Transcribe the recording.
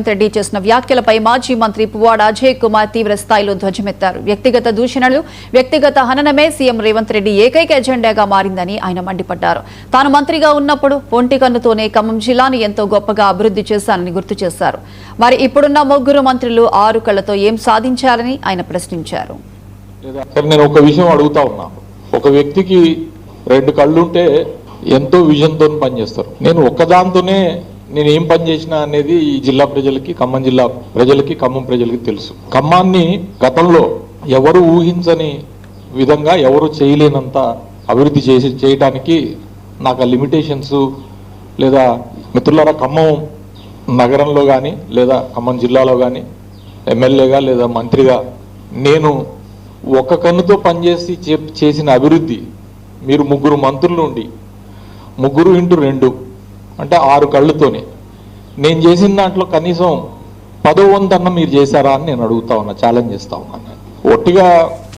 రెడ్డి చేసిన వ్యాఖ్యలపై మాజీ మంత్రి పువ్వాడ అజయ్ కుమార్ తీవ్ర స్థాయిలో ధ్వజమెత్తారు. వ్యక్తిగత దూషణలు, వ్యక్తిగత హననమే సీఎం రేవంత్ రెడ్డి ఏకైక ఎజెండాగా మారిందని ఆయన మండిపడ్డారు. తాను మంత్రిగా ఉన్నప్పుడు పొంటి కన్నుతోనే ఖమ్మం జిల్లాను ఎంతో గొప్పగా అభివృద్ధి చేశానని గుర్తు చేశారు. మరి ఇప్పుడున్న ముగ్గురు మంత్రులు 6 కళ్లతో ఏం సాధించారని ఆయన ప్రశ్నించారు. నేను ఒక విషయం అడుగుతా ఉన్నా, ఒక వ్యక్తికి 2 కళ్ళుంటే ఎంతో విజన్తో పనిచేస్తారు. నేను ఒక్కదాంతోనే నేను ఏం పని చేసినా అనేది ఈ జిల్లా ప్రజలకి, ఖమ్మం జిల్లా ప్రజలకి, ఖమ్మం ప్రజలకి తెలుసు. ఖమ్మాన్ని గతంలో ఎవరు ఊహించని విధంగా, ఎవరు చేయలేనంత అభివృద్ధి చేయడానికి నాకు ఆ లిమిటేషన్స్ లేదా మిత్రులారా, ఖమ్మం నగరంలో కానీ లేదా ఖమ్మం జిల్లాలో కానీ ఎమ్మెల్యేగా లేదా మంత్రిగా నేను ఒక కన్నుతో పనిచేసి చేసిన అభివృద్ధి మీరు 3 మంత్రులు ఉండి 3 × 2 అంటే 6 కళ్ళుతోనే నేను చేసిన దాంట్లో కనీసం 10వ వంతు మీరు చేశారా అని నేను అడుగుతా ఉన్నా, ఛాలెంజ్ చేస్తా ఉన్నాను. ఒట్టిగా